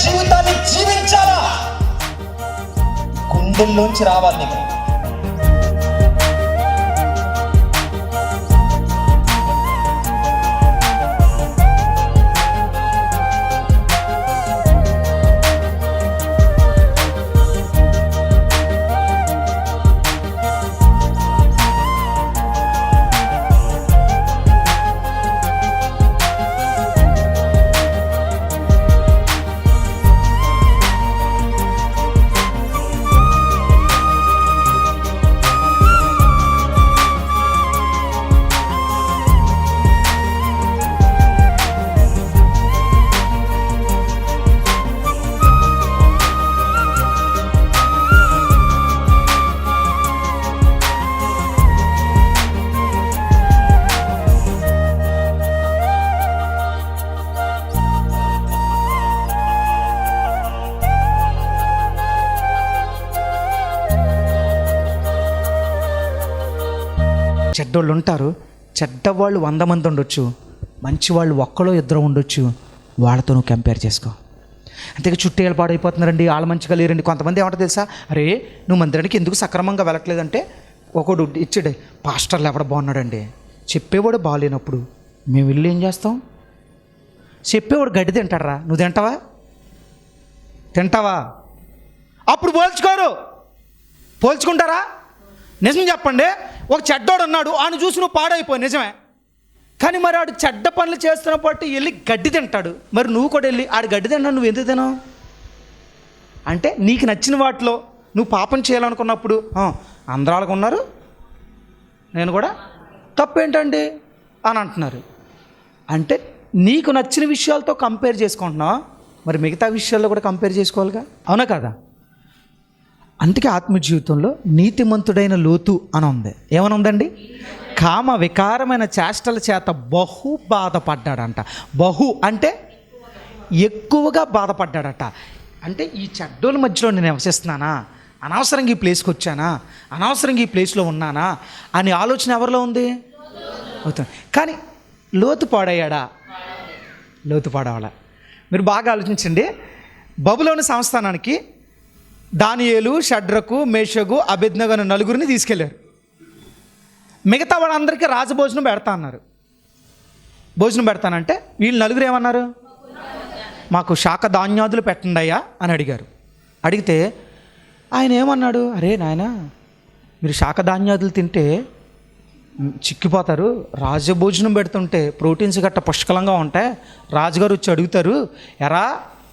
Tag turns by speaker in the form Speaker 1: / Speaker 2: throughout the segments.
Speaker 1: జీవితాన్ని జీవించాలా, గుండెల్లోంచి రావాలి నీకు.
Speaker 2: చెడ్డోళ్ళు ఉంటారు, చెడ్డవాళ్ళు 100 మంది ఉండొచ్చు, మంచి వాళ్ళు ఒక్కలో ఇద్దరు ఉండొచ్చు. వాళ్ళతో నువ్వు కంపేర్ చేసుకో. అంతేగా చుట్టేళ్ళు పాడైపోతున్నారండి, వాళ్ళు మంచిగా లేరండి. కొంతమంది ఏమంటారు తెలుసా, అరే నువ్వు మందిరానికి ఎందుకు సక్రమంగా వెళ్ళట్లేదంటే ఒకడు ఇచ్చాడే, పాస్టర్లు ఎవడ బాగున్నాడండి, చెప్పేవాడు బాగాలేనప్పుడు మేము వెళ్ళి ఏం చేస్తాం? చెప్పేవాడు గడ్డి తింటాడరా, నువ్వు తింటావా? అప్పుడు పోల్చుకుంటారా? నిజం చెప్పండి, ఒక చెడ్డోడు ఉన్నాడు, ఆయన చూసి నువ్వు పాడైపోయి నిజమే, కానీ మరి ఆడు చెడ్డ పనులు చేస్తున్నప్పుడు వెళ్ళి గడ్డి తింటాడు, మరి నువ్వు కూడా వెళ్ళి ఆడు గడ్డి తింటాడు, నువ్వు ఎందుకు తినవు? అంటే నీకు నచ్చిన వాటిలో నువ్వు పాపం చేయాలనుకున్నప్పుడు అందరూ వాళ్ళకు ఉన్నారు, నేను కూడా తప్పేంటండి అని అంటున్నారు. అంటే నీకు నచ్చిన విషయాలతో కంపేర్ చేసుకుంటున్నావా? మరి మిగతా విషయాల్లో కూడా కంపేర్ చేసుకోవాలిగా, అవునా కదా? అందుకే ఆత్మ జీవితంలో నీతిమంతుడైన లోతు అని ఉంది. ఏమని ఉందండి? కామ వికారమైన చేష్టల చేత బహు బాధపడ్డాడంట. బహు అంటే ఎక్కువగా బాధపడ్డాడట. అంటే ఈ చెడ్డోళ్ళ మధ్యలో నేను నివసిస్తున్నానా, అనవసరంగా ఈ ప్లేస్కి వచ్చానా, అనవసరంగా ఈ ప్లేస్లో ఉన్నానా అని ఆలోచన ఎవరిలో ఉంది? అవుతుంది. కానీ లోతు పాడయ్యాడా? లోతు పాడవాడా? మీరు బాగా ఆలోచించండి. బబులోను సంస్థానానికి దానియేలు, షడ్రకు, మేషగు, అబేద్నెగో అనే 4 తీసుకెళ్లారు. మిగతా వాళ్ళందరికీ రాజభోజనం పెడతా అన్నారు. భోజనం పెడతానంటే వీళ్ళు 4 ఏమన్నారు? మాకు శాఖ ధాన్యాదులు పెట్టండి అయ్యా అని అడిగారు. అడిగితే ఆయన ఏమన్నాడు? అరే నాయన, మీరు శాఖ ధాన్యాదులు తింటే చిక్కిపోతారు, రాజభోజనం పెడుతుంటే ప్రోటీన్స్ గట్ట పుష్కలంగా ఉంటాయి, రాజుగారు వచ్చి అడుగుతారు,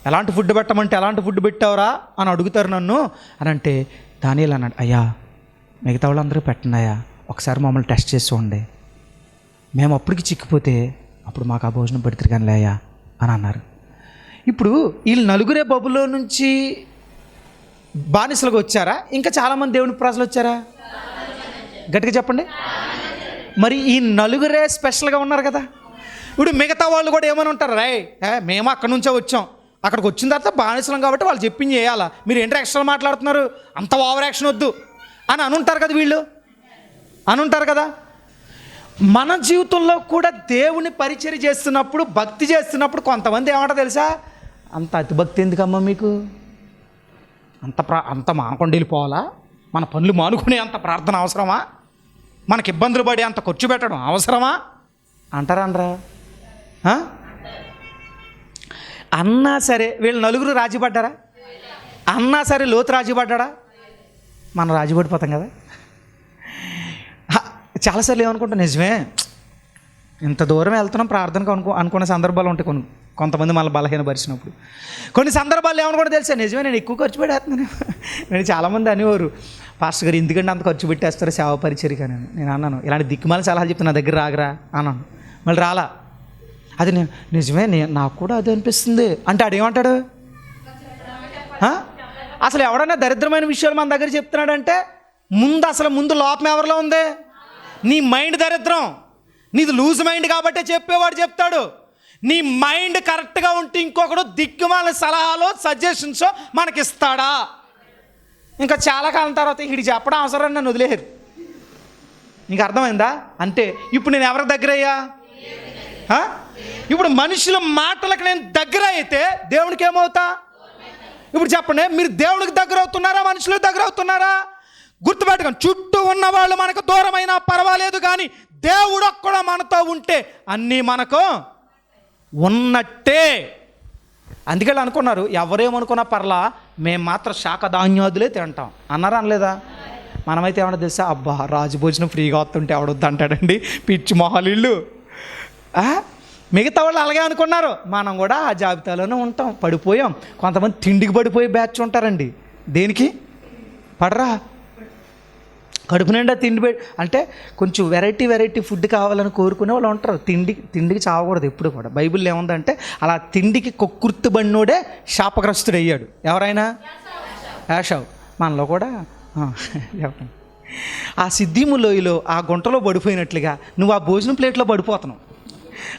Speaker 2: ఎలాంటి ఫుడ్ పెట్టమంటే ఎలాంటి ఫుడ్ పెట్టావురా అని అడుగుతారు నన్ను అని అంటే, దానియేలు అన్నాడు, అయ్యా మిగతా వాళ్ళందరూ పెట్టండి అయ్యా, ఒకసారి మమ్మల్ని టెస్ట్ చేసి చూడండి, మేము అప్పటికి చిక్కిపోతే అప్పుడు మాకు ఆ భోజనం పెడతారు కానీ లేయా అని అన్నారు. ఇప్పుడు వీళ్ళు 4 బబులో నుంచి బానిసలుగా వచ్చారా, ఇంకా చాలామంది దేవుని ప్రజలు వచ్చారా? గట్టిగా చెప్పండి. మరి ఈ 4 స్పెషల్గా ఉన్నారు కదా. ఇప్పుడు మిగతా వాళ్ళు కూడా ఏమని ఉంటారు, మేము అక్కడి నుంచే వచ్చాం, అక్కడికి వచ్చిన తర్వాత బానిసలం కాబట్టి వాళ్ళు చెప్పింది చేయాలా, మీరు ఏంటో ఎక్స్ట్రా మాట్లాడుతున్నారు, అంత ఓవర్ యాక్షన్ వద్దు అని అనుంటారు కదా, వీళ్ళు అనుంటారు కదా. మన జీవితంలో కూడా దేవుని పరిచర్య చేస్తున్నప్పుడు, భక్తి చేస్తున్నప్పుడు కొంతమంది ఏమంటారు తెలుసా, అంత అతి భక్తి ఎందుకమ్మా మీకు, అంత మానకుండా వెళ్ళిపోవాలా, మన పనులు మానుకునే అంత ప్రార్థన అవసరమా, మనకి ఇబ్బందులు పడి అంత ఖర్చు పెట్టడం అవసరమా అంటారా? అనరా? అన్నా సరే వీళ్ళు 4 రాజీ పడ్డారా? అన్నా సరే లోతు రాజీ పడ్డాడా? మనం రాజీ పడిపోతాం కదా. చాలాసార్లు ఏమనుకుంటాం, నిజమే ఇంత దూరం వెళ్తున్నాం ప్రార్థనకు అనుకునే సందర్భాలు ఉంటాయి. కొంతమంది మళ్ళీ బలహీనపరిచినప్పుడు కొన్ని సందర్భాలు ఏమనుకుంటే తెలుసా, నిజమే నేను ఎక్కువ ఖర్చు పెట్టేస్తున్నాను. నేను చాలామంది అనేవారు, పాస్టర్ గారు ఎందుకంటే అంత ఖర్చు పెట్టేస్తారు సేవ పరిచర్యకి అని. నేను అన్నాను, ఇలాంటి దిక్కుమాల సలహాలు చెప్తే నా దగ్గర రాగరా అన్నాను. మళ్ళీ రాలా. అది నేను నిజమే, నాకు కూడా అది అనిపిస్తుంది అంటే ఆడేమంటాడు? అసలు ఎవడన్నా దరిద్రమైన విషయాలు మన దగ్గర చెప్తున్నాడంటే ముందు లోపం ఎవరిలో ఉంది? నీ మైండ్ దరిద్రం, నీది లూజ్ మైండ్ కాబట్టే చెప్పేవాడు చెప్తాడు. నీ మైండ్ కరెక్ట్గా ఉంటే ఇంకొకడు దిక్కుమాల సలహాలు సజెషన్స్ మనకిస్తాడా? ఇంకా చాలా కాలం తర్వాత ఇది చెప్పడం అవసరం నన్ను వదిలేరు. నీకు అర్థమైందా? అంటే ఇప్పుడు నేను ఎవరి దగ్గర అయ్యా? ఇప్పుడు మనుషుల మాటలకు నేను దగ్గర అయితే దేవునికి ఏమవుతా? ఇప్పుడు చెప్పండి, మీరు దేవునికి దగ్గర అవుతున్నారా, మనుషులకు దగ్గర అవుతున్నారా? గుర్తుపెట్టుకోండి, చుట్టూ ఉన్న వాళ్ళు మనకు దూరమైనా పర్వాలేదు, కానీ దేవుడు ఒక్కడు మనతో ఉంటే అన్నీ మనకు ఉన్నట్టే. అందుకే అనుకున్నారు, ఎవరేమనుకున్నా పర్లా, మేము మాత్రం శాఖధాన్యాదులే తింటాం అన్నారా అనలేదా? మనమైతే ఏమన్నా తెలుసా, అబ్బా రాజు భోజనం ఫ్రీగా వస్తుంటే ఎవడొద్దు అంటాడండి, పిచ్చి మొహాలిళ్ళు. మిగతా వాళ్ళు అలాగే అనుకున్నారు, మనం కూడా ఆ జాబితాలోనే ఉంటాం, పడిపోయాం. కొంతమంది తిండికి పడిపోయి బ్యాచ్ ఉంటారండి. దేనికి పడరా? కడుపు నిండా తిండి అంటే కొంచెం వెరైటీ ఫుడ్ కావాలని కోరుకునే వాళ్ళు ఉంటారు. తిండికి చావకూడదు ఎప్పుడు కూడా. బైబిల్లో ఏముందంటే, అలా తిండికి కొక్కుర్తి బండినోడే శాపగ్రస్తుడు అయ్యాడు. ఎవరైనా? యాషావు. మనలో కూడా ఆ సిద్ధిము లోయలో ఆ గుంటలో పడిపోయినట్లుగా నువ్వు ఆ భోజనం ప్లేట్లో పడిపోతున్నావు,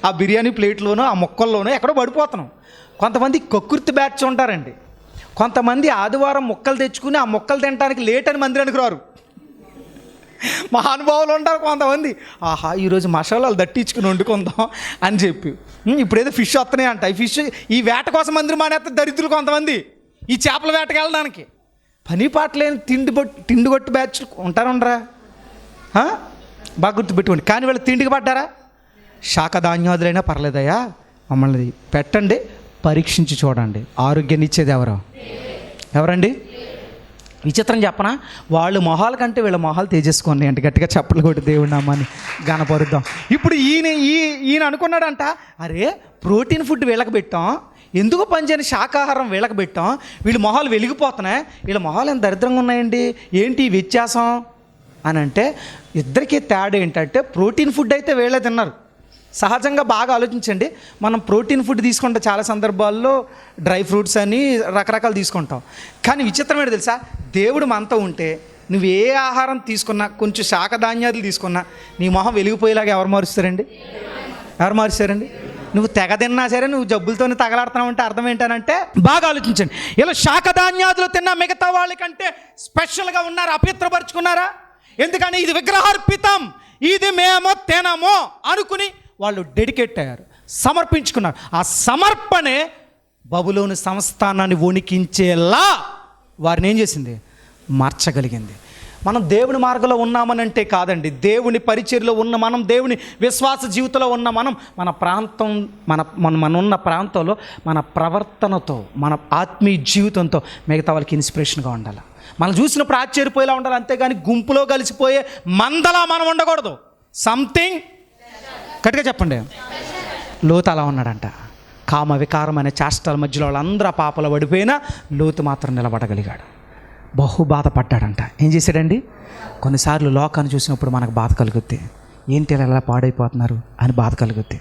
Speaker 2: ఆ బిర్యానీ ప్లేట్లోనో ఆ మొక్కల్లోనో ఎక్కడో పడిపోతున్నావు. కొంతమంది కొక్కుర్తి బ్యాచ్ ఉంటారండి. కొంతమంది ఆదివారం మొక్కలు తెచ్చుకుని ఆ మొక్కలు తినడానికి లేట్ అని మందిరానికి రారు. మహానుభావులు ఉంటారు కొంతమంది, ఆహా ఈరోజు మసాలాలు దట్టించుకుని వండుకుందాం అని చెప్పి. ఇప్పుడేదో ఫిష్ వస్తున్నాయి అంట, ఈ ఫిష్ ఈ వేట కోసం మందిరం మానేస్తారు దరిద్రులు కొంతమంది, ఈ చేపల వేటకి వెళ్ళడానికి. పని పాటలేని తిండి కొట్టి బ్యాచ్ ఉంటారా? బాగా గుర్తుపెట్టుకోండి. కానీ వీళ్ళు తిండికి పడ్డారా? శాఖధాన్యాదులైనా పర్లేదయ్యా, మమ్మల్ని పెట్టండి, పరీక్షించి చూడండి. ఆరోగ్యాన్ని ఇచ్చేది ఎవరండి? విచిత్రం చెప్పనా, వాళ్ళు మొహాల కంటే వీళ్ళ మొహాలు తేజేసుకోండి అంటే గట్టిగా చప్పట్లు కొట్టి దేవుడి నామాన్ని గనపరుద్దాం. ఇప్పుడు ఈయన అనుకున్నాడంట, అరే ప్రోటీన్ ఫుడ్ వీళ్ళకి పెట్టాం, ఎందుకు పనిచేయని శాకాహారం వీళ్ళకి పెట్టాం, వీళ్ళ మొహాలు వెలిగిపోతున్నాయి, వీళ్ళ మొహాలు ఎంత దరిద్రంగా ఉన్నాయండి, ఏంటి వ్యత్యాసం అని అంటే, ఇద్దరికీ తేడా ఏంటంటే, ప్రోటీన్ ఫుడ్ అయితే వీళ్ళే తిన్నారు. సహజంగా బాగా ఆలోచించండి, మనం ప్రోటీన్ ఫుడ్ తీసుకుంటే చాలా సందర్భాల్లో డ్రై ఫ్రూట్స్ అని రకరకాలు తీసుకుంటాం. కానీ విచిత్రం ఏంటో తెలుసా, దేవుడు మనతో ఉంటే నువ్వు ఏ ఆహారం తీసుకున్నా, కొంచెం శాఖధాన్యాలు తీసుకున్నా, నీ మొహం వెలిగిపోయేలాగా ఎవరు మారుస్తారండి? నువ్వు తెగ తిన్నా సరే నువ్వు జబ్బులతోనే తగలాడుతున్నావు అంటే అర్థం ఏంటనంటే, బాగా ఆలోచించండి, ఇలా శాఖధాన్యాదులు తిన్నా మిగతా వాళ్ళకంటే స్పెషల్గా ఉన్నారు, అపవిత్రపరుచుకున్నారా? ఎందుకని ఇది విగ్రహార్పితం, ఇది మేము తినము అనుకుని వాళ్ళు డెడికేట్ అయ్యారు, సమర్పించుకున్నారు. ఆ సమర్పణే బబులోను సంస్థానాన్ని వణికించేలా వారిని ఏం చేసింది? మార్చగలిగింది. మనం దేవుని మార్గంలో ఉన్నామనంటే కాదండి, దేవుని పరిచర్యలో ఉన్న మనం, దేవుని విశ్వాస జీవితంలో ఉన్న మనం, మన ప్రాంతం మన ఉన్న ప్రాంతంలో మన ప్రవర్తనతో, మన ఆత్మీయ జీవితంతో మిగతా వాళ్ళకి ఇన్స్పిరేషన్గా ఉండాలి. మనం చూసినప్పుడు ఆశ్చర్యపోయేలా ఉండాలి, అంతేగాని గుంపులో కలిసిపోయే మందలా మనం ఉండకూడదు. సంథింగ్ గట్టిగా చెప్పండి. లోతు అలా ఉన్నాడంట. కామ వికారం అనే చేష్టల మధ్యలో వాళ్ళందరూ ఆ పాపలో పడిపోయినా లోతు మాత్రం నిలబడగలిగాడు. బహు బాధపడ్డాడంట. ఏం చేశాడండి? కొన్నిసార్లు లోకాన్ని చూసినప్పుడు మనకు బాధ కలుగుద్ది, ఏంటి ఎలా పాడైపోతున్నారు అని బాధ కలుగుద్ది.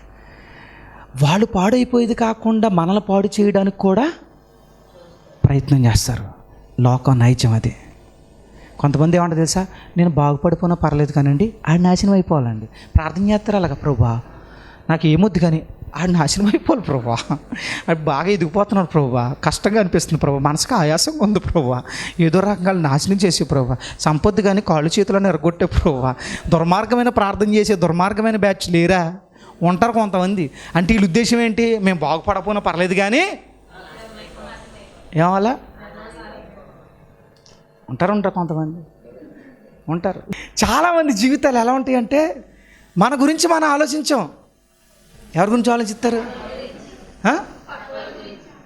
Speaker 2: వాళ్ళు పాడైపోయేది కాకుండా మనల్ని పాడు చేయడానికి కూడా ప్రయత్నం చేస్తారు. లోకం నైజం అది. కొంతమంది ఏమంటారు తెలుసా, నేను బాగుపడిపోయినా పర్లేదు కానండి ఆడు నాశనం అయిపోవాలండి. ప్రార్థన చేస్తారు అలాగా, ప్రభువా నాకు ఏమొద్దు కానీ ఆడు నాశనం అయిపోవాలి ప్రభువా, ఆడు బాగా ఎదిగిపోతున్నాడు ప్రభువా, కష్టంగా అనిపిస్తుంది ప్రభువా, మనసుకు ఆయాసంగా ఉంది ప్రభువా, ఏదో రకంగా నాశనం చేసే ప్రభువా, సంపత్తి కానీ కాళ్ళు చేతులను ఎరగొట్టే ప్రభువా. దుర్మార్గమైన ప్రార్థన చేసే దుర్మార్గమైన బ్యాచ్ లేరా? ఉంటారు కొంతమంది. అంటే వీళ్ళ ఉద్దేశం ఏంటి? మేము బాగుపడపోయినా పర్లేదు కానీ ఏమలా ఉంటారు కొంతమంది ఉంటారు. చాలామంది జీవితాలు ఎలా ఉంటాయంటే, మన గురించి మనం ఆలోచించాం, ఎవరి గురించి ఆలోచిస్తారు?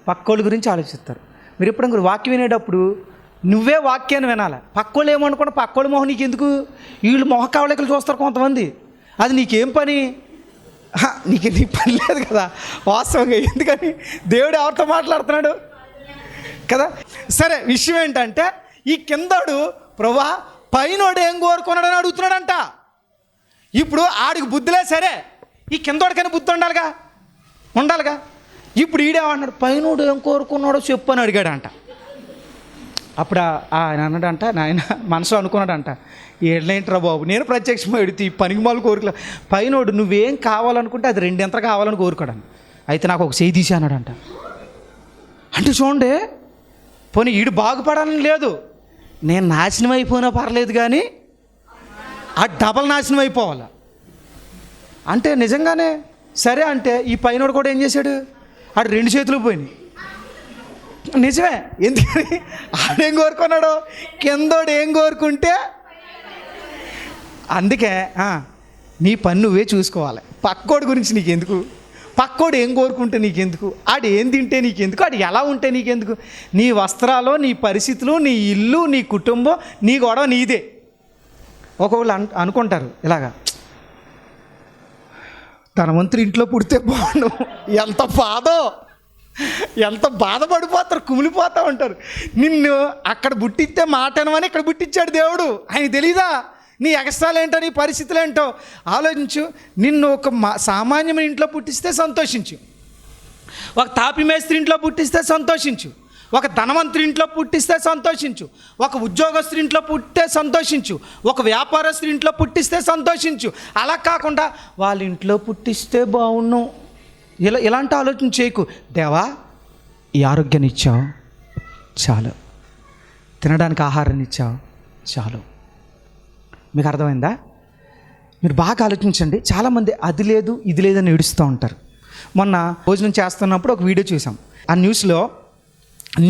Speaker 2: పక్కోళ్ళ గురించి ఆలోచిస్తారు. మీరు ఎప్పుడు వాక్యం వినేటప్పుడు నువ్వే వాక్యాన్ని వినాలి. పక్కోళ్ళు ఏమనుకున్నా పక్కోళ్ళ మొహం నీకు ఎందుకు? వీళ్ళు మొహ కవళికలు చూస్తారు కొంతమంది. అది నీకేం పని? నీ పని లేదు కదా వాస్తవంగా. ఎందుకని? దేవుడు ఎవరితో మాట్లాడుతున్నాడు కదా. సరే, విషయం ఏంటంటే, ఈ కిందోడు ప్రభువా పైనోడు ఏం కోరుకున్నాడని అడుగుతున్నాడంట. ఇప్పుడు ఆడికి బుద్ధిలే, సరే ఈ కిందోడికైనా బుద్ధి ఉండాలిగా. ఇప్పుడు ఈడేమన్నాడు, పైనోడు ఏం కోరుకున్నాడో చెప్పు అని అడిగాడంట. అప్పుడు ఆయన అన్నాడంట, నాయన మనసులో అనుకున్నాడంట, ఏళ్ళేంట్రా బాబు, నేను ప్రత్యక్షంగా ఎడితే ఈ పనికి మాలు కోరికలే. పైనోడు నువ్వేం కావాలనుకుంటే అది రెండెంతలు కావాలని కోరుకోడాను, అయితే నాకు ఒక చేయి తీసి అన్నాడంట. అంటే చూడండి, పోనీ ఈడు బాగుపడాలని లేదు, నేను నాశనం అయిపోయినా పర్లేదు కానీ ఆ డబల్ నాశనం అయిపోవాలి అంటే నిజంగానే సరే. అంటే ఈ పైనోడు కూడా ఏం చేశాడు, ఆడు రెండు చేతులు పోయినాయి. నిజమే. ఎందుకని ఆడేం కోరుకున్నాడు, కిందోడు ఏం కోరుకుంటే. అందుకే నీ పని నువ్వే చూసుకోవాలి. పక్కోడి గురించి నీకెందుకు, పక్కోడు ఏం కోరుకుంటే నీకెందుకు, ఆడు ఏం తింటే నీకెందుకు, ఆడు ఎలా ఉంటే నీకెందుకు. నీ వస్త్రాలు, నీ పరిస్థితులు, నీ ఇల్లు, నీ కుటుంబం, నీ గొడవ నీదే. ఒకళ్ళు అనుకుంటారు ఇలాగా, ధనవంతుడి ఇంట్లో పుడితే బాగుండు. ఎంత బాధపడిపోతారు, కుమిలిపోతూ ఉంటారు. నిన్ను అక్కడ పుట్టిస్తే మాటనమని ఇక్కడ పుట్టించాడు దేవుడు. ఆయన తెలీదా నీ ఎగస్ట్రాలు ఏంటో, నీ పరిస్థితులు ఏంటో ఆలోచించు. నిన్ను ఒక సామాన్యమైన ఇంట్లో పుట్టిస్తే సంతోషించు, ఒక తాపి మేస్త్రి ఇంట్లో పుట్టిస్తే సంతోషించు, ఒక ధనవంతుడి ఇంట్లో పుట్టిస్తే సంతోషించు, ఒక ఉద్యోగస్తుడి ఇంట్లో పుట్టితే సంతోషించు, ఒక వ్యాపారస్తుడి ఇంట్లో పుట్టిస్తే సంతోషించు. అలా కాకుండా వాళ్ళ ఇంట్లో పుట్టిస్తే బాగుండు ఇలాంటి ఆలోచన చేయకు. దేవా, ఈ ఆరోగ్యాన్ని ఇచ్చావు చాలు, తినడానికి ఆహారాన్ని ఇచ్చావు చాలు. మీకు అర్థమైందా? మీరు బాగా ఆలోచించండి. చాలామంది అది లేదు ఇది లేదని ఏడుస్తూ ఉంటారు. మొన్న భోజనం చేస్తున్నప్పుడు ఒక వీడియో చూసాం. ఆ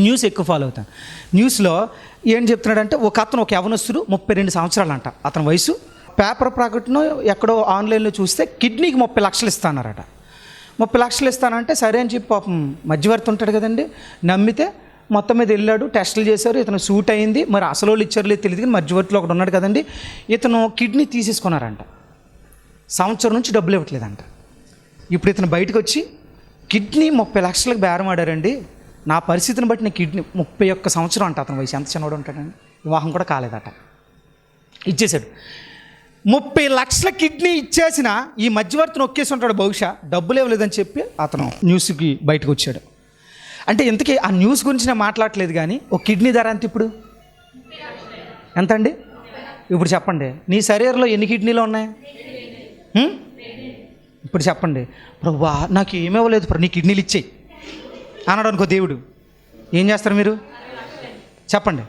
Speaker 2: న్యూస్ ఎక్కువ ఫాలో అవుతాను. న్యూస్లో ఏం చెప్తున్నాడంటే, ఒక యవనస్తుడు 32 సంవత్సరాలు అంట అతని వయసు. పేపర్ ప్రకటన ఎక్కడో ఆన్లైన్లో చూస్తే కిడ్నీకి 30 లక్షలు ఇస్తానన్నారట. 30 లక్షలు ఇస్తానంటే సరే అని చెప్పి పాపం మధ్యవర్తి ఉంటాడు కదండి, నమ్మితే మొత్తం మీద వెళ్ళాడు. టెస్టులు చేశారు, ఇతను సూట్ అయింది. మరి అసలు వాళ్ళు ఇచ్చారు లేదు తెలియదు, కానీ మధ్యవర్తిలో ఒకడు ఉన్నాడు కదండి, ఇతను కిడ్నీ తీసేసుకున్నారంట. సంవత్సరం నుంచి డబ్బులు ఇవ్వట్లేదంట. ఇప్పుడు ఇతను బయటకు వచ్చి కిడ్నీ 30 లక్షలకు బేరం ఆడారండి, నా పరిస్థితిని బట్టి నేను కిడ్నీ 31 సంవత్సరం అంట అతని వయసు. ఎంత చిన్నవాడు ఉంటాడండి, వివాహం కూడా కాలేదట. ఇచ్చేశాడు 30 లక్షల కిడ్నీ ఇచ్చేసిన ఈ మధ్యవర్తిని ఒక్కేసి ఉంటాడు. బహుశా డబ్బులు ఇవ్వలేదని చెప్పి అతను న్యూస్కి బయటకు వచ్చాడు. అంటే ఇంతకీ ఆ న్యూస్ గురించి నేను మాట్లాడలేదు, కానీ ఒక కిడ్నీ ధర ఎంత ఇప్పుడు ఎంత అండి? ఇప్పుడు చెప్పండి, నీ శరీరంలో ఎన్ని కిడ్నీలు ఉన్నాయి? ఇప్పుడు చెప్పండి, ప్రభువా నాకు ఏమీ ఇవ్వలేదు ప్రభు, నీ కిడ్నీలు ఇచ్చేయి అన్నాడు అనుకో దేవుడు, ఏం చేస్తారు మీరు? చెప్పండి.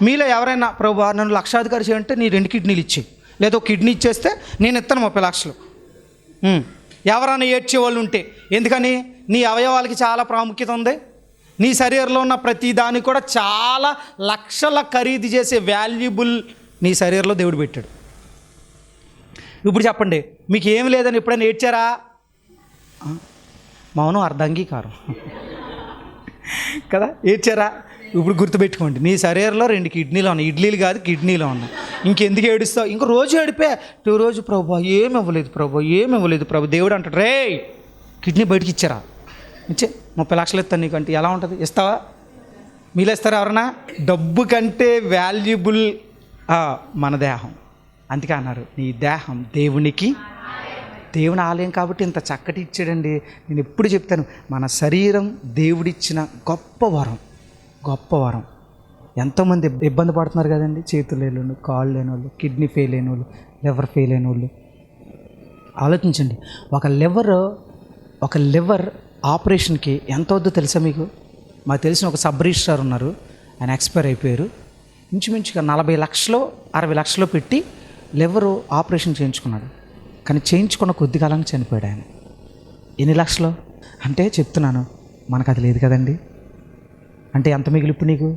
Speaker 2: మీలో ఎవరైనా ప్రభువా నన్ను లక్షాధికారి చేయంటే నీ 2 కిడ్నీలు ఇచ్చేయి, లేదా ఒక కిడ్నీ ఇచ్చేస్తే నేను ఇస్తాను 30 లక్షలు. ఎవరైనా ఏడ్చే వాళ్ళు ఉంటే, ఎందుకని నీ అవయవాలకి చాలా ప్రాముఖ్యత ఉంది. నీ శరీరంలో ఉన్న ప్రతి దానికి కూడా చాలా లక్షల ఖరీదు చేసే వాల్యుబుల్ నీ శరీరంలో దేవుడు పెట్టాడు. ఇప్పుడు చెప్పండి, మీకు ఏమి లేదని ఎప్పుడైనా ఏడ్చారా? మౌనం అర్ధాంగీకారం కదా, ఏడ్చారా? ఇప్పుడు గుర్తుపెట్టుకోండి, నీ శరీరంలో 2 కిడ్నీలు ఉన్నాయి, ఇడ్లీలు కాదు కిడ్నీలు ఉన్నాయి. ఇంకెందుకు ఏడుస్తావు? ఇంక రోజు ఏడిపే, రోజు ప్రభు ఏమి ఇవ్వలేదు ప్రభు. దేవుడు అంటాడు, రే కిడ్నీ బయటికి ఇచ్చారా, ఇచ్చే 30 లక్షలు ఇస్తాను నీకు అంటే ఎలా ఉంటుంది? ఇస్తావా? మీలో ఇస్తారా ఎవరన్నా? డబ్బు కంటే వాల్యుబుల్ మన దేహం. అందుకే అన్నారు, నీ దేహం దేవుని ఆలయం కాబట్టి ఇంత చక్కటి ఇచ్చాడండి. నేను ఎప్పుడు చెప్తాను, మన శరీరం దేవుడిచ్చిన గొప్ప వరం. ఎంతోమంది ఇబ్బంది పడుతున్నారు కదండి, చేతులు లేని వాళ్ళు, కాళ్ళు లేని వాళ్ళు, కిడ్నీ ఫెయిల్ అయిన వాళ్ళు, లివర్ ఫెయిల్ అయిన వాళ్ళు. ఆలోచించండి, ఒక లివర్ ఆపరేషన్కి ఎంత వద్దో తెలుసా మీకు? మాకు తెలిసిన ఒక సబ్ రిజిస్ట్రార్ ఉన్నారు, ఆయన ఎక్స్పైర్ అయిపోయారు. ఇంచుమించుగా 40 లక్షలు 60 లక్షలు పెట్టి లివర్ ఆపరేషన్ చేయించుకున్నాడు. కానీ చేయించుకున్న కొద్ది కాలంగా చనిపోయాడు ఆయన. ఎన్ని లక్షలు అంటే చెప్తున్నాను, మనకు అది లేదు కదండి. అంటే ఎంత మిగిలి ఇప్పుడు నీకు?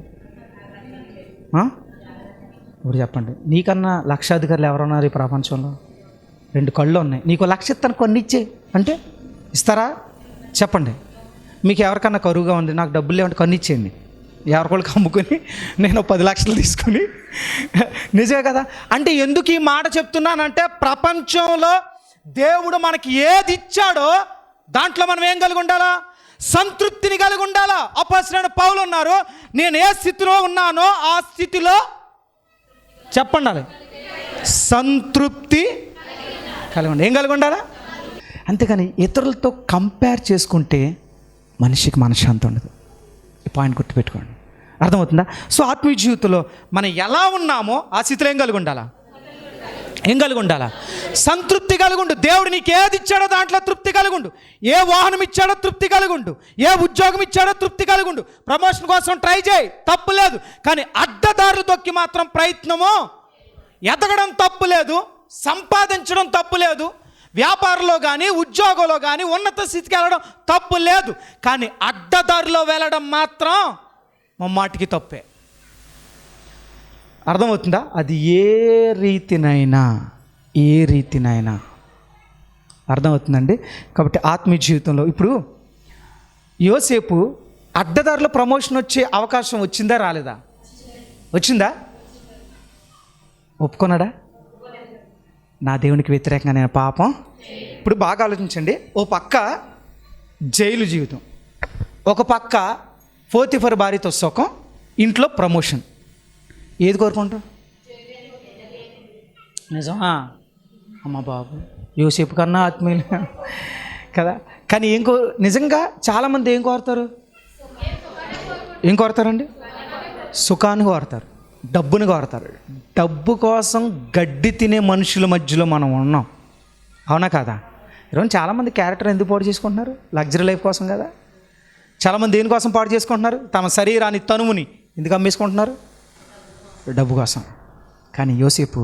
Speaker 2: ఇప్పుడు చెప్పండి, నీకన్నా లక్షాధికారులు ఎవరున్నారు ఈ ప్రపంచంలో? 2 కళ్ళు ఉన్నాయి, నీకు 1 లక్ష ఇస్తాను కొన్ని ఇచ్చే అంటే ఇస్తారా? చెప్పండి. మీకు ఎవరికన్నా కరువుగా ఉంది, నాకు డబ్బులు లేవంటే కొన్ని ఇచ్చేయండి, ఎవరికోళ్ళకి అమ్ముకొని నేను 10 లక్షలు తీసుకుని. నిజమే కదా. అంటే ఎందుకు ఈ మాట చెప్తున్నానంటే, ప్రపంచంలో దేవుడు మనకి ఏది ఇచ్చాడో దాంట్లో మనం ఏం కలిగి ఉండాలా? సంతృప్తిని కలిగి ఉండాలా. అపోస్తలుడైన పౌలు ఉన్నారు, నేను ఏ స్థితిలో ఉన్నానో ఆ స్థితిలో చెప్పండి సంతృప్తి కలిగి ఉండాలి. ఏం కలిగి ఉండాలా? అంతేకాని ఇతరులతో కంపేర్ చేసుకుంటే మనిషికి మనశ్శాంతి ఉండదు. ఈ పాయింట్ గుర్తుపెట్టుకోండి, అర్థమవుతుందా? సో ఆత్మీయ జీవితంలో మనం ఎలా ఉన్నామో ఆ స్థితిలో ఏం కలిగి ఉండాలా? సంతృప్తి కలిగి ఉండు. దేవుడు నీకు ఏది ఇచ్చాడో దాంట్లో తృప్తి కలిగి ఉండు. ఏ వాహనం ఇచ్చాడో తృప్తి కలిగి ఉండు. ఏ ఉద్యోగం ఇచ్చాడో తృప్తి కలిగి ఉండు. ప్రమోషన్ కోసం ట్రై చేయి, తప్పు లేదు. కానీ అడ్డదారులు తొక్కి మాత్రం ప్రయత్నము ఎదగడం తప్పు లేదు, సంపాదించడం తప్పు లేదు, వ్యాపారంలో కానీ ఉద్యోగంలో కానీ ఉన్నత స్థితికి వెళ్ళడం తప్పు లేదు. కానీ అడ్డదారిలో వెళ్ళడం మాత్రం ముమ్మాటికి తప్పే. అర్థమవుతుందా? అది ఏ రీతినైనా అర్థమవుతుందండి. కాబట్టి ఆత్మీయ జీవితంలో ఇప్పుడు యోసేపు అడ్డదారిలో ప్రమోషన్ వచ్చే అవకాశం వచ్చిందా రాలేదా? వచ్చిందా? ఒప్పుకున్నాడా? నా దేవునికి వ్యతిరేకంగా నేను పాపం. ఇప్పుడు బాగా ఆలోచించండి. ఓ పక్క జైలు జీవితం, ఒక పక్క పోతిఫర్ భార్యతో సుఖం, ఇంట్లో ప్రమోషన్. ఏది కోరుకుంటాం? నిజమా? అమ్మ బాబు, యోసేపు కన్నా ఆత్మీయులు కదా. కానీ నిజంగా చాలామంది ఏం కోరుతారండి? సుఖాన్ని కోరుతారు, డబ్బుని కోరుతారు. డబ్బు కోసం గడ్డి తినే మనుషుల మధ్యలో మనం ఉన్నాం, అవునా కాదా? ఈరోజు చాలామంది క్యారెక్టర్ ఎందుకు పాడు చేసుకుంటున్నారు? లగ్జరీ లైఫ్ కోసం కదా. చాలామంది దేనికోసం పాడు చేసుకుంటున్నారు? తమ శరీరాన్ని, తనువుని ఎందుకు అమ్మేసుకుంటున్నారు? డబ్బు కోసం. కానీ యోసేపు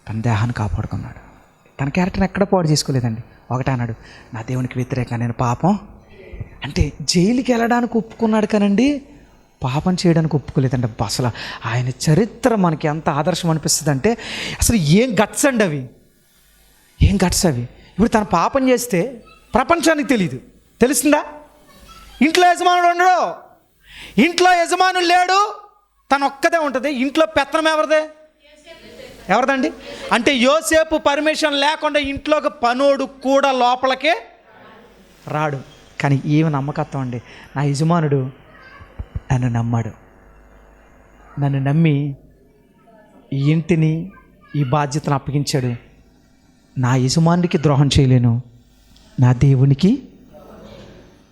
Speaker 2: తన దేహాన్ని కాపాడుకున్నాడు. తన క్యారెక్టర్ని ఎక్కడ పాడు చేసుకోలేదండి. ఒకటే అన్నాడు, నా దేవునికి వ్యతిరేకంగా నేను పాపం. అంటే జైలుకి వెళ్ళడానికి ఒప్పుకున్నాడు కానండి, పాపం చేయడానికి ఒప్పుకోలేదండి. అసలు ఆయన చరిత్ర మనకి ఎంత ఆదర్శం అనిపిస్తుంది అంటే, అసలు ఏం గట్స్ అండి అవి, ఏం గట్స్ అవి. ఇప్పుడు తను పాపం చేస్తే ప్రపంచానికి తెలియదు, తెలిసిందా? ఇంట్లో యజమానుడు ఉండడు, ఇంట్లో యజమానుడు లేడు, తను ఒక్కదే ఉంటుంది. ఇంట్లో పెత్తనం ఎవరిదండి? అంటే యోసేపు పర్మిషన్ లేకుండా ఇంట్లోకి పనోడు కూడా లోపలికే రాడు. కానీ ఏమి నమ్మకత్వం అండి. నా యజమానుడు నన్ను నమ్మాడు, నన్ను నమ్మి ఈ ఇంటిని, ఈ బాధ్యతను అప్పగించాడు. నా యజమానుడికి ద్రోహం చేయలేను, నా దేవునికి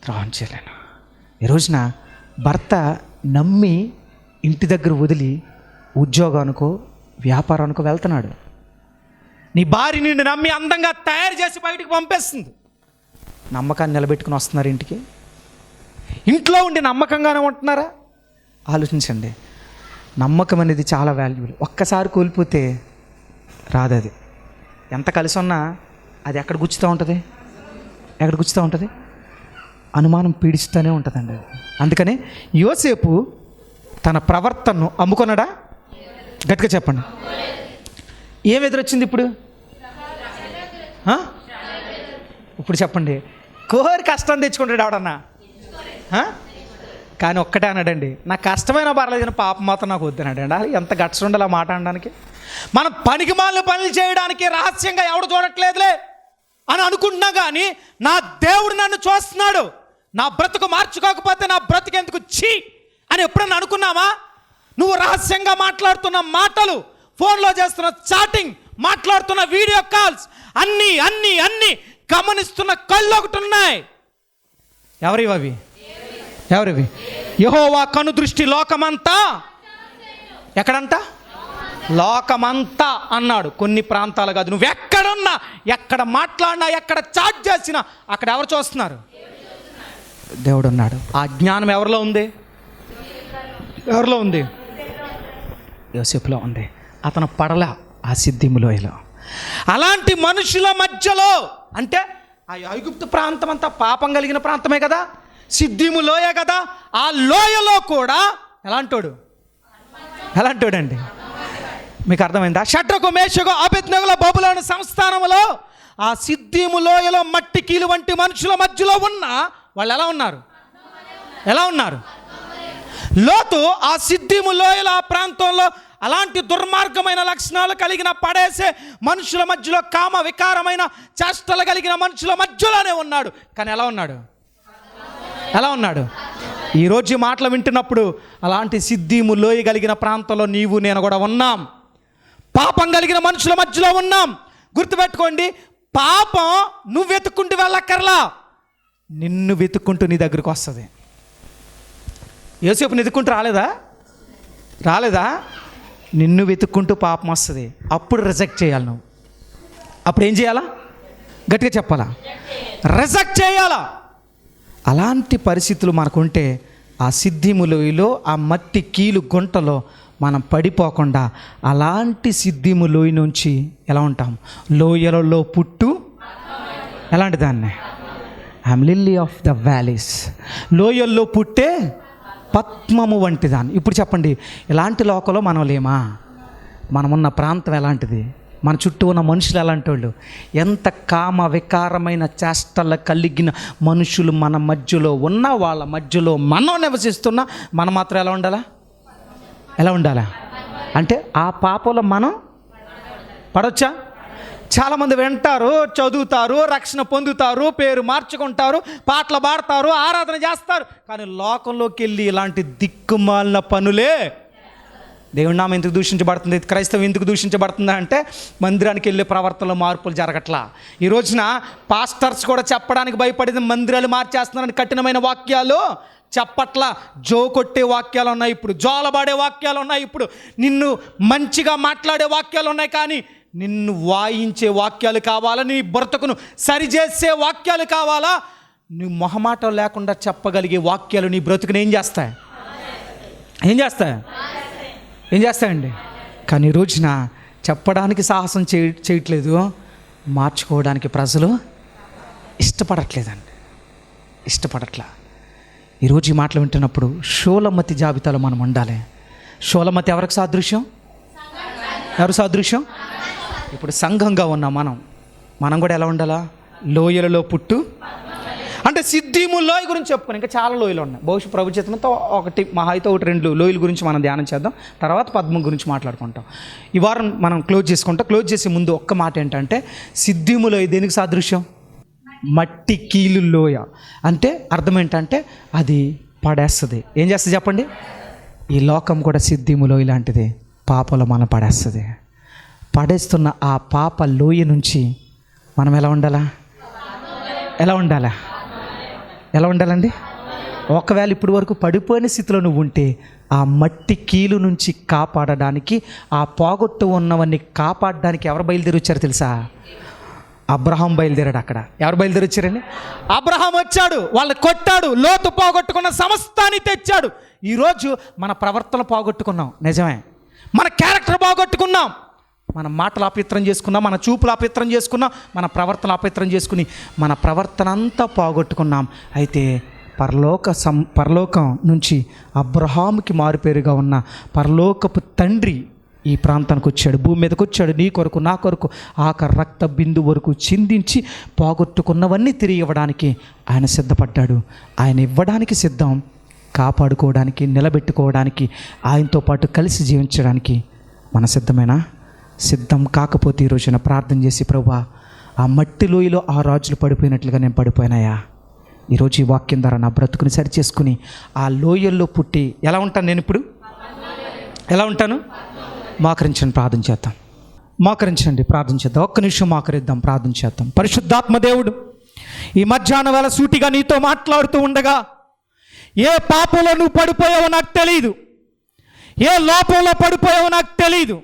Speaker 2: ద్రోహం చేయలేను. ఈ రోజున భర్త నమ్మి ఇంటి దగ్గర వదిలి ఉద్యోగానికో వ్యాపారానికో వెళ్తున్నాడు. నీ భార్య నిన్ను నమ్మి అందంగా తయారు చేసి బయటికి పంపేస్తుంది. నమ్మకాన్ని నిలబెట్టుకుని వస్తున్నారు ఇంటికి. ఇంట్లో ఉండి నమ్మకంగానే ఉంటున్నారా? ఆలోచించండి. నమ్మకం అనేది చాలా వాల్యుబుల్. ఒక్కసారి కోల్పోతే రాదు. అది ఎంత కలిసి ఉన్నా అది ఎక్కడ గుచ్చుతూ ఉంటుంది? అనుమానం పీడిస్తూనే ఉంటుందండి అది. అందుకని యోసేపు తన ప్రవర్తనను అమ్ముకున్నాడా? గట్టిగా చెప్పండి. ఏం ఎదురొచ్చింది ఇప్పుడు? ఇప్పుడు చెప్పండి. కోరి కష్టం తెచ్చుకుంటాడు ఎవడన్నా? కానీ ఒక్కటే అన్నాడండి, నాకు కష్టమైన పర్లేదు కానీ పాపం మాత్రం నాకు వద్దన్నాడండి. ఎంత గట్స్ ఉండాలి ఆ మాట అనడానికి. మనం పనికిమాలిన పనులు చేయడానికి రహస్యంగా ఎవడు చూడట్లేదులే అని అనుకుంటున్నా, కానీ నా దేవుడు నన్ను చూస్తున్నాడు, నా బ్రతుకు మార్చుకోకపోతే నా బ్రతుకు ఎందుకు ఛీ అని ఎప్పుడన్నా అనుకున్నావా? నువ్వు రహస్యంగా మాట్లాడుతున్న మాటలు, ఫోన్లో చేస్తున్న చాటింగ్, మాట్లాడుతున్న వీడియో కాల్స్ అన్నీ అన్నీ అన్నీ గమనిస్తున్న కళ్ళు ఒకటి ఉన్నాయి. ఎవరివి? యెహోవా కను దృష్టి లోకమంతా. ఎక్కడంతా? లోకమంతా అన్నాడు. కొన్ని ప్రాంతాలు కాదు. నువ్వు ఎక్కడున్నా, ఎక్కడ మాట్లాడినా, ఎక్కడ చాట్ చేసినా అక్కడ ఎవరు చూస్తున్నారు? దేవుడు ఉన్నాడు. ఆ జ్ఞానం ఎవరిలో ఉంది? యోసేపులో ఉంది. అతను పడల ఆ సిద్ధిము లోయలో. అలాంటి మనుషుల మధ్యలో, అంటే ఆ ఐగుప్తు ప్రాంతం అంతా పాపం కలిగిన ప్రాంతమే కదా, సిద్ధిము లోయ కదా. ఆ లోయలో కూడా ఎలాంటోడండి? మీకు అర్థమైందా? షడ్రకు, మేషకు, అబేద్నెగోల బబులోను సంస్థానములో ఆ సిద్ధిము లోయలో మట్టి కీలు వంటి మనుషుల మధ్యలో ఉన్న వాళ్ళు ఎలా ఉన్నారు? లోతు ఆ సిద్ధిము లోయల ఆ ప్రాంతంలో అలాంటి దుర్మార్గమైన లక్షణాలు కలిగిన పడేసే మనుషుల మధ్యలో, కామ వికారమైన చేష్టలు కలిగిన మనుషుల మధ్యలోనే ఉన్నాడు. కానీ ఎలా ఉన్నాడు? ఈరోజు ఈ మాటలు వింటున్నప్పుడు అలాంటి సిద్ధిము లోయ కలిగిన ప్రాంతంలో నీవు నేను కూడా ఉన్నాం. పాపం కలిగిన మనుషుల మధ్యలో ఉన్నాం. గుర్తుపెట్టుకోండి, పాపం నువ్వు వెతుక్కుంటూ వెళ్ళక్కర్లా, నిన్ను వెతుక్కుంటూ నీ దగ్గరికి వస్తుంది. యోసేపుని వెతుక్కుంటూ రాలేదా? నిన్ను వెతుక్కుంటూ పాపం వస్తుంది. అప్పుడు రిజెక్ట్ చేయాలి. నువ్వు అప్పుడు ఏం చేయాలా? గట్టిగా చెప్పాలా? రిజెక్ట్ చేయాలా? అలాంటి పరిస్థితులు మనకుంటే ఆ సిద్ధిములోయలో, ఆ మట్టి కీలు గుంటలో మనం పడిపోకుండా అలాంటి సిద్ధిము లోయ నుంచి ఎలా ఉంటాం? లోయలలో పుట్టు ఎలాంటి దాన్ని? I am lily of the valleys. లోయల్లో పుట్టే పద్మము వంటి దాన్ని. ఇప్పుడు చెప్పండి, ఇలాంటి లోకంలో మనం లేమా? మనమున్న ప్రాంతం ఎలాంటిది? మన చుట్టూ ఉన్న మనుషులు ఎలాంటి వాళ్ళు? ఎంత కామ వికారమైన చేష్టలు కలిగిన మనుషులు మన మధ్యలో ఉన్న, వాళ్ళ మధ్యలో మనం నివసిస్తున్నా మనం మాత్రం ఎలా ఉండాలా? ఎలా ఉండాలా అంటే ఆ పాపంలో మనం పడవచ్చా? చాలామంది వింటారు, చదువుతారు, రక్షణ పొందుతారు, పేరు మార్చుకుంటారు, పాటలు పాడతారు, ఆరాధన చేస్తారు, కానీ లోకంలోకి వెళ్ళి ఇలాంటి దిక్కుమాలిన పనులే. దేవుడి నామం ఎందుకు దూషించబడుతుంది? క్రైస్తవం ఎందుకు దూషించబడుతుంది అంటే మందిరానికి వెళ్ళే ప్రవర్తనలో మార్పులు జరగట్లా. ఈ రోజున పాస్టర్స్ కూడా చెప్పడానికి భయపడింది, మందిరాలు మార్చేస్తున్నారని కఠినమైన వాక్యాలు చెప్పట్లా. జో కొట్టే వాక్యాలు ఉన్నాయి, ఇప్పుడు జోలబాడే వాక్యాలు ఉన్నాయి, ఇప్పుడు నిన్ను మంచిగా మాట్లాడే వాక్యాలు ఉన్నాయి, కానీ నిన్ను వాయించే వాక్యాలు కావాలా? నీ బ్రతుకును సరిచేసే వాక్యాలు కావాలా? నీ మొహమాటం లేకుండా చెప్పగలిగే వాక్యాలు నీ బ్రతుకుని ఏం చేస్తాయి? ఏం చేస్తాయండి? కానీ ఈ రోజున చెప్పడానికి సాహసం చేయట్లేదు, మార్చుకోవడానికి ప్రజలు ఇష్టపడట్లా. ఈరోజు ఈ మాటలు వింటున్నప్పుడు షోలమతి జాబితాలో మనం ఉండాలి. షోలమతి ఎవరికి సాదృశ్యం? ఎవరు సాదృశ్యం? ఇప్పుడు సంఘంగా ఉన్న మనం కూడా ఎలా ఉండాలా? లోయలలో పుట్టు అంటే సిద్ధిము లోయ గురించి చెప్పుకొని ఇంకా చాలా లోయలు ఉన్నాయి. బహుశా ప్రభు చేతనంతో ఒకటి మహా అయితే 1-2 లోయల గురించి మనం ధ్యానం చేద్దాం, తర్వాత పద్మం గురించి మాట్లాడుకుంటాం. ఈ వారం మనం క్లోజ్ చేసే ముందు ఒక్క మాట ఏంటంటే, సిద్ధిము లోయ దేనికి సాదృశ్యం? మట్టి కీలు లోయ అంటే అర్థం ఏంటంటే అది పడేస్తుంది. ఏం చేస్తుంది చెప్పండి? ఈ లోకం కూడా సిద్ధిము లోయ లాంటిది, పాపలో మనం పడేస్తున్న ఆ పాప లోయ నుంచి మనం ఎలా ఉండాలండి? ఒకవేళ ఇప్పటి వరకు పడిపోయిన స్థితిలో నువ్వు ఉంటే ఆ మట్టి కీలు నుంచి కాపాడడానికి, ఆ పోగొట్టు ఉన్నవన్నీ కాపాడడానికి ఎవరు బయలుదేరి వచ్చారు తెలుసా? అబ్రహాం బయలుదేరాడు. అక్కడ ఎవరు బయలుదేరి వచ్చారండి? అబ్రహాం వచ్చాడు, వాళ్ళని కొట్టాడు, లోతు పోగొట్టుకున్న సమస్తాన్ని తెచ్చాడు. ఈరోజు మన ప్రవర్తన పోగొట్టుకున్నాం, నిజమే. మన క్యారెక్టర్ పోగొట్టుకున్నాం, మన మాటలు అపవిత్రం చేసుకున్నాం, మన చూపులు అపవిత్రం చేసుకున్నాం, మన ప్రవర్తన అపవిత్రం చేసుకుని మన ప్రవర్తన అంతా పోగొట్టుకున్నాం. అయితే పరలోకం నుంచి అబ్రహాముకి మారుపేరుగా ఉన్న పరలోకపు తండ్రి ఈ ప్రాంతానికి వచ్చాడు, భూమి మీదకి వచ్చాడు. నీ కొరకు, నా కొరకు ఆఖరి రక్త బిందు వరకు చిందించి పోగొట్టుకున్నవన్నీ తిరిగి ఇవ్వడానికి ఆయన సిద్ధపడ్డాడు. ఆయన ఇవ్వడానికి సిద్ధం, కాపాడుకోవడానికి, నిలబెట్టుకోవడానికి, ఆయనతో పాటు కలిసి జీవించడానికి మన సిద్ధమేనా? సిద్ధం కాకపోతే ఈ రోజున ప్రార్థన చేసి, ప్రభువా ఆ మట్టి లోయలో ఆ రాజులు పడిపోయినట్లుగా నేను పడిపోయినాయా? ఈరోజు ఈ వాక్యం ద్వారా నా బ్రతుకుని సరిచేసుకుని ఆ లోయల్లో పుట్టి ఎలా ఉంటాను నేను? ఇప్పుడు ఎలా ఉంటాను? మోకరించండి, ప్రార్థన చేద్దాం. ఒక్క నిమిషం మోకరిద్దాం, ప్రార్థన చేద్దాం. పరిశుద్ధాత్మ దేవుడు ఈ మధ్యాహ్నం వేళ సూటిగా నీతో మాట్లాడుతూ ఉండగా, ఏ పాపంలో నువ్వు పడిపోయావో నాకు తెలియదు, ఏ లోపంలో పడిపోయావో నాకు తెలియదు,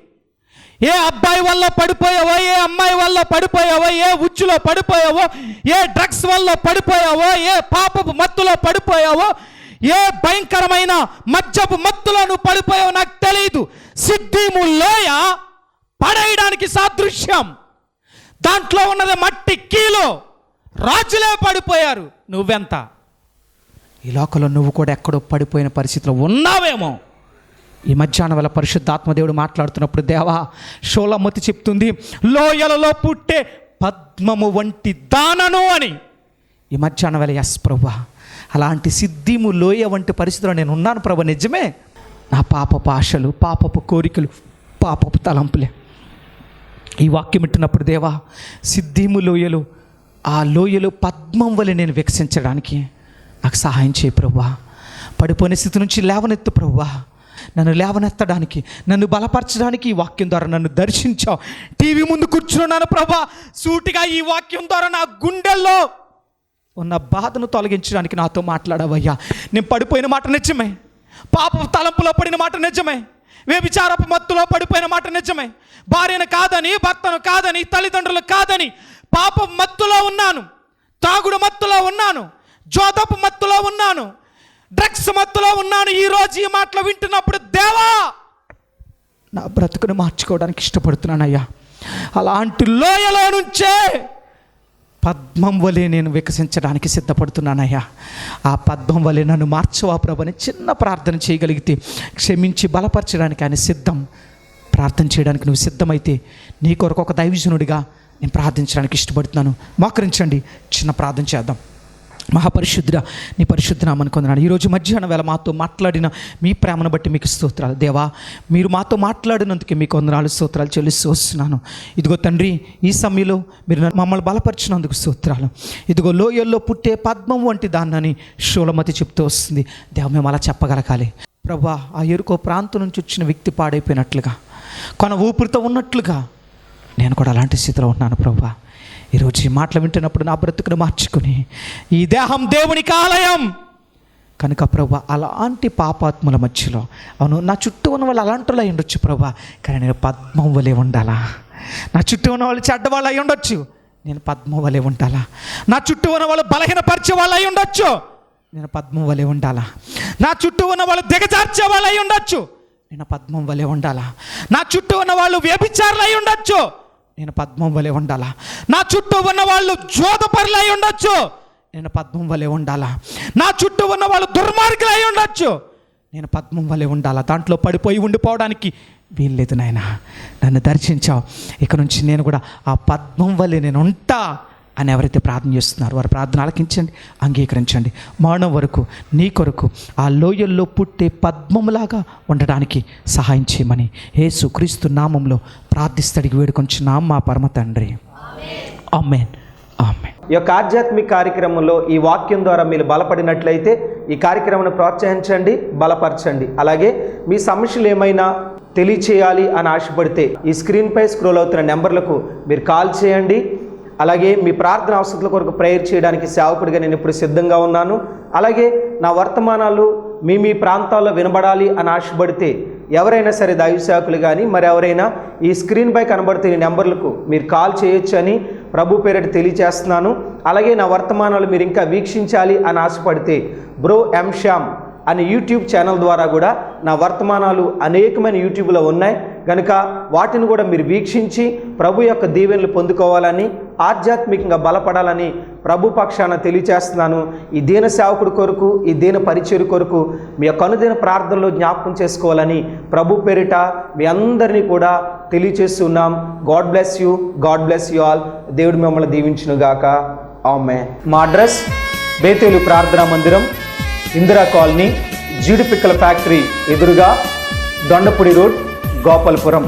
Speaker 2: ఏ అబ్బాయి వల్ల పడిపోయావో, ఏ అమ్మాయి వల్ల పడిపోయావో, ఏ ఉచ్చులో పడిపోయావో, ఏ డ్రగ్స్ వల్ల పడిపోయావో, ఏ పాపపు మత్తులో పడిపోయావో, ఏ భయంకరమైన మద్యపు మత్తులో నువ్వు పడిపోయావో నాకు తెలియదు. సిద్ధిము లోయ పడేయడానికి సాదృశ్యం. దాంట్లో ఉన్నది మట్టి కీలు, రాజులే పడిపోయారు. నువ్వెంత? ఈ లోకంలో నువ్వు కూడా ఎక్కడో పడిపోయిన పరిస్థితిలో ఉన్నావేమో. ఈ మధ్యాహ్నం వేళ పరిశుద్ధాత్మదేవుడు మాట్లాడుతున్నప్పుడు, దేవా షోలమతి చెప్తుంది లోయలలో పుట్టే పద్మము వంటి దానను అని. ఈ మధ్యాహ్నం వేళ ఎస్ ప్రభువా, అలాంటి సిద్ధిము లోయ వంటి పరిస్థితిలో నేను ఉన్నాను ప్రభు, నిజమే. నా పాపపు ఆశలు, పాపపు కోరికలు, పాపపు తలంపులే. ఈ వాక్యం వింటున్నప్పుడు దేవా, సిద్ధిము లోయలు, ఆ లోయలో పద్మం వలె నేను వికసించడానికి నాకు సహాయం చేయి ప్రభువా. పడిపోయిన స్థితి నుంచి లేవనెత్తు ప్రభువా. నన్ను లేవనెత్తడానికి, నన్ను బలపరచడానికి ఈ వాక్యం ద్వారా నన్ను దర్శించావు. టీవీ ముందు కూర్చున్నాను ప్రభా, సూటిగా ఈ వాక్యం ద్వారా నా గుండెల్లో ఉన్న బాధను తొలగించడానికి నాతో మాట్లాడవయ్యా. నేను పడిపోయిన మాట నిజమే, పాప తలంపులో పడిన మాట నిజమే, వ్యభిచారపు మత్తులో పడిపోయిన మాట నిజమే, భార్యను కాదని, భర్తను కాదని, తల్లిదండ్రులు కాదని పాప మత్తులో ఉన్నాను, తాగుడు మత్తులో ఉన్నాను, జోదపు మత్తులో ఉన్నాను, డ్రగ్స్ మత్తులో ఉన్నాను. ఈరోజు ఈ మాటలు వింటున్నప్పుడు దేవా, నా బ్రతుకును మార్చుకోవడానికి ఇష్టపడుతున్నానయ్యా. అలాంటి లోయలో నుంచే పద్మం వలె నేను వికసించడానికి సిద్ధపడుతున్నానయ్యా. ఆ పద్మం వలె నన్ను మార్చవా ప్రభు అని చిన్న ప్రార్థన చేయగలిగితే క్షమించి బలపరచడానికి ఆయన సిద్ధం. ప్రార్థన చేయడానికి నువ్వు సిద్ధమైతే నీ కొరకు ఒక దైవజనుడిగా నేను ప్రార్థించడానికి ఇష్టపడుతున్నాను. మోకరించండి, చిన్న ప్రార్థన చేద్దాం. మహాపరిశుద్ధుడా, నీ పరిశుద్ధ నామమున కొందనాలు. ఈరోజు మధ్యాహ్నం వేళ మాతో మాట్లాడిన మీ ప్రేమను బట్టి మీకు స్తోత్రాలు దేవా. మీరు మాతో మాట్లాడినందుకే మీకు వందనాలు స్తోత్రాలు చెల్లిస్తూ వస్తున్నాను. ఇదిగో తండ్రి, ఈ సమయంలో మీరు మమ్మల్ని బలపరిచినందుకు స్తోత్రాలు. ఇదిగో లోయల్లో పుట్టే పద్మం వంటి దాన్నని షూలమతి చెప్తూ వస్తుంది దేవ. మేము అలా చెప్పగలగాలి ప్రభా. ఆ ఎరుకో ప్రాంతం నుంచి వచ్చిన వ్యక్తి పాడైపోయినట్లుగా, కొన ఊపిరితో ఉన్నట్లుగా నేను కూడా అలాంటి స్థితిలో ఉన్నాను ప్రభా. ఈరోజు ఈ మాటలు వింటున్నప్పుడు నా బ్రతుకును మార్చుకుని, ఈ దేహం దేవునికి ఆలయం కనుక ప్రభా, అలాంటి పాపాత్ముల మధ్యలో, అవును నా చుట్టూ ఉన్న వాళ్ళు అలాంటి వాళ్ళు అయి ఉండొచ్చు ప్రభా, కానీ నేను పద్మం వలె ఉండాలా. నా చుట్టూ ఉన్న వాళ్ళు చెడ్డవాళ్ళు అయి ఉండొచ్చు, నేను పద్మం వలె ఉండాలా. నా చుట్టూ ఉన్న వాళ్ళు బలహీనపరిచే వాళ్ళు అయి ఉండొచ్చు, నేను పద్మం వలె ఉండాలా. నా చుట్టూ ఉన్న వాళ్ళు దిగజార్చే వాళ్ళు అయి ఉండొచ్చు, నేను పద్మం వలె ఉండాలా. నా చుట్టూ ఉన్న వాళ్ళు వ్యభిచారులు అయి ఉండొచ్చు, నేను పద్మం వలె ఉండాలా. నా చుట్టూ ఉన్న వాళ్ళు జోదపరులు అయి ఉండొచ్చు, నేను పద్మం వలె ఉండాలా. నా చుట్టూ ఉన్న వాళ్ళు దుర్మార్గులు అయి ఉండొచ్చు, నేను పద్మం వలె ఉండాలా. దాంట్లో పడిపోయి ఉండిపోవడానికి వీల్లేదు నాయన. నన్ను దర్శించావు, ఇక నుంచి నేను కూడా ఆ పద్మం వలె నేను ఉంటా అని ఎవరైతే ప్రార్థన చేస్తున్నారో వారి ప్రార్థన ఆలకించండి, అంగీకరించండి. మరణం వరకు నీ కొరకు ఆ లోయల్లో పుట్టే పద్మములాగా ఉండడానికి సహాయం చేయమని యేసుక్రీస్తు నామంలో ప్రార్థిస్తడికి వేడుకొంచున్నాం మా పరమ తండ్రి. ఆమేన్, ఆమేన్.
Speaker 3: ఈ యొక్క ఆధ్యాత్మిక కార్యక్రమంలో ఈ వాక్యం ద్వారా మీరు బలపడినట్లయితే ఈ కార్యక్రమాన్ని ప్రోత్సహించండి, బలపరచండి. అలాగే మీ సమస్యలు ఏమైనా తెలియచేయాలి అని ఆశపడితే ఈ స్క్రీన్పై స్క్రోల్ అవుతున్న నెంబర్లకు మీరు కాల్ చేయండి. అలాగే మీ ప్రార్థన అవసరాల కొరకు ప్రేయర్ చేయడానికి సేవకుడిగా నేను ఇప్పుడు సిద్ధంగా ఉన్నాను. అలాగే నా వర్తమానాలు మీ ప్రాంతాల్లో వినబడాలి అని ఆశపడితే ఎవరైనా సరే దైవ సేవకులు కానీ మరి ఎవరైనా ఈ స్క్రీన్పై కనబడుతున్న ఈ నెంబర్లకు మీరు కాల్ చేయొచ్చు అని ప్రభు పేరిట తెలియజేస్తున్నాను. అలాగే నా వర్తమానాలు మీరు ఇంకా వీక్షించాలి అని ఆశపడితే బ్రో ఎం శ్యామ్ అనే యూట్యూబ్ ఛానల్ ద్వారా కూడా నా వర్తమానాలు అనేకమైన యూట్యూబ్లో ఉన్నాయి కనుక వాటిని కూడా మీరు వీక్షించి ప్రభు యొక్క దీవెనలు పొందుకోవాలని, ఆధ్యాత్మికంగా బలపడాలని ప్రభు పక్షాన తెలియచేస్తున్నాను. ఈ దీన సేవకుడి కొరకు, ఈ దీన పరిచయం కొరకు మీ యొక్క అనుదిన ప్రార్థనలో జ్ఞాపకం చేసుకోవాలని ప్రభు పేరిట మీ అందరినీ కూడా తెలియచేస్తున్నాం. God bless you, God bless you all. దేవుడు మిమ్మల్ని దీవించునుగాక. ఆమేన్. మా అడ్రస్ బేతేలు ప్రార్థనా మందిరం, ఇందిరా కాలనీ, జీడిపిక్కల ఫ్యాక్టరీ ఎదురుగా, దొండపూడి రోడ్, గోపాలపురం.